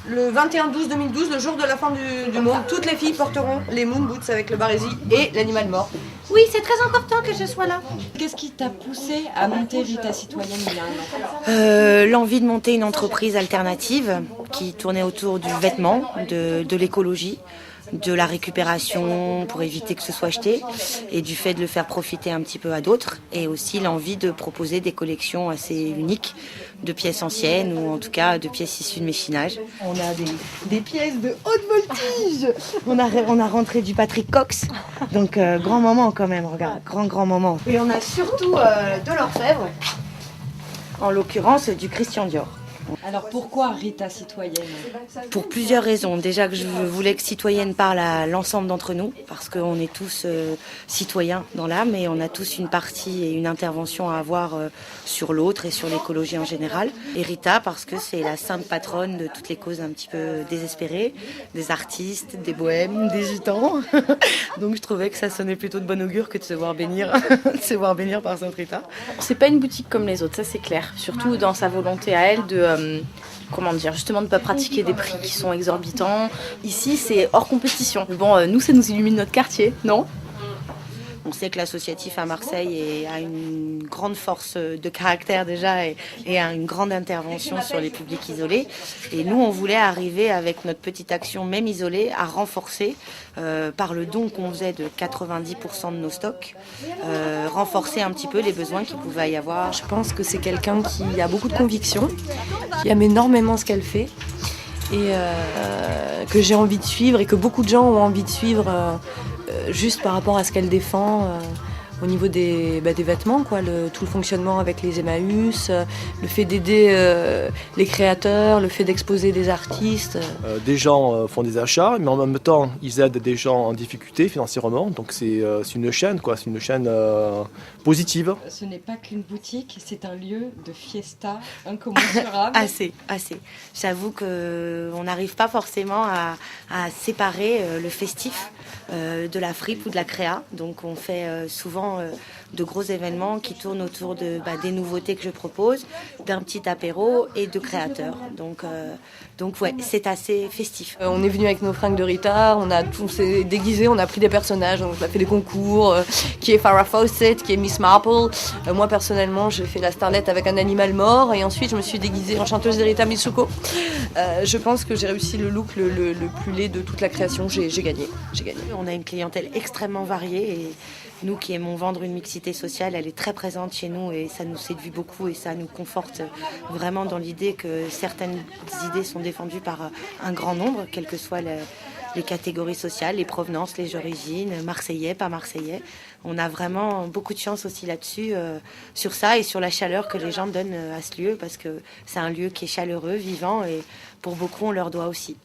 Le 21-12-2012, le jour de la fin du monde, toutes les filles porteront les moon boots avec le barésie et l'animal mort. Oui, c'est très important que je sois là. Qu'est-ce qui t'a poussé à monter Rita Citoyenne il y a un an? L'envie de monter une entreprise alternative qui tournait autour du vêtement, de l'écologie, de la récupération pour éviter que ce soit acheté et du fait de le faire profiter un petit peu à d'autres, et aussi l'envie de proposer des collections assez uniques de pièces anciennes ou en tout cas de pièces issues de méchinage. On a des pièces de haute voltige. On a rentré du Patrick Cox, donc grand moment quand même, regarde, grand moment. Et on a surtout de l'orfèvre, en l'occurrence du Christian Dior. Alors pourquoi Rita Citoyenne? Pour plusieurs raisons. Déjà que je voulais que citoyenne parle à l'ensemble d'entre nous, parce qu'on est tous citoyens dans l'âme et on a tous une partie et une intervention à avoir sur l'autre et sur l'écologie en général. Et Rita parce que c'est la sainte patronne de toutes les causes un petit peu désespérées, des artistes, des bohèmes, des gitans. Donc je trouvais que ça sonnait plutôt de bon augure que de se voir bénir, par Sainte Rita. C'est pas une boutique comme les autres, ça c'est clair. Surtout dans sa volonté à elle de justement de ne pas pratiquer des prix qui sont exorbitants. Ici, c'est hors compétition. Bon, nous, ça nous illumine notre quartier, non ? On sait que l'associatif à Marseille a une grande force de caractère déjà et a une grande intervention sur les publics isolés. Et nous, on voulait arriver avec notre petite action, même isolée, à renforcer par le don qu'on faisait de 90% de nos stocks, renforcer un petit peu les besoins qu'il pouvait y avoir. Je pense que c'est quelqu'un qui a beaucoup de conviction, qui aime énormément ce qu'elle fait et que j'ai envie de suivre et que beaucoup de gens ont envie de suivre juste par rapport à ce qu'elle défend au niveau des vêtements, quoi, tout le fonctionnement avec les Emmaüs, le fait d'aider les créateurs, le fait d'exposer des artistes. Des gens font des achats, mais en même temps, ils aident des gens en difficulté financièrement. Donc c'est une chaîne, quoi. C'est une chaîne positive. Ce n'est pas qu'une boutique, c'est un lieu de fiesta incommensurable. Assez. J'avoue qu'on n'arrive pas forcément à séparer le festif de la fripe ou de la créa. Donc on fait souvent de gros événements qui tournent autour des nouveautés que je propose, d'un petit apéro et de créateurs. Donc ouais, c'est assez festif. On est venu avec nos fringues de Rita, on s'est déguisés, on a pris des personnages, on a fait des concours, qui est Farrah Fawcett, qui est Miss Marple. Moi personnellement, j'ai fait la starlette avec un animal mort et ensuite je me suis déguisée en chanteuse de Rita Mitsuko. Je pense que j'ai réussi le look le plus laid de toute la création, j'ai gagné. On a une clientèle extrêmement variée et nous qui aimons vendre une mixité sociale, elle est très présente chez nous et ça nous séduit beaucoup et ça nous conforte vraiment dans l'idée que certaines idées sont défendues par un grand nombre, quelles que soient les catégories sociales, les provenances, les origines, marseillais, pas marseillais. On a vraiment beaucoup de chance aussi là-dessus, sur ça et sur la chaleur que les gens donnent à ce lieu parce que c'est un lieu qui est chaleureux, vivant et pour beaucoup on leur doit aussi.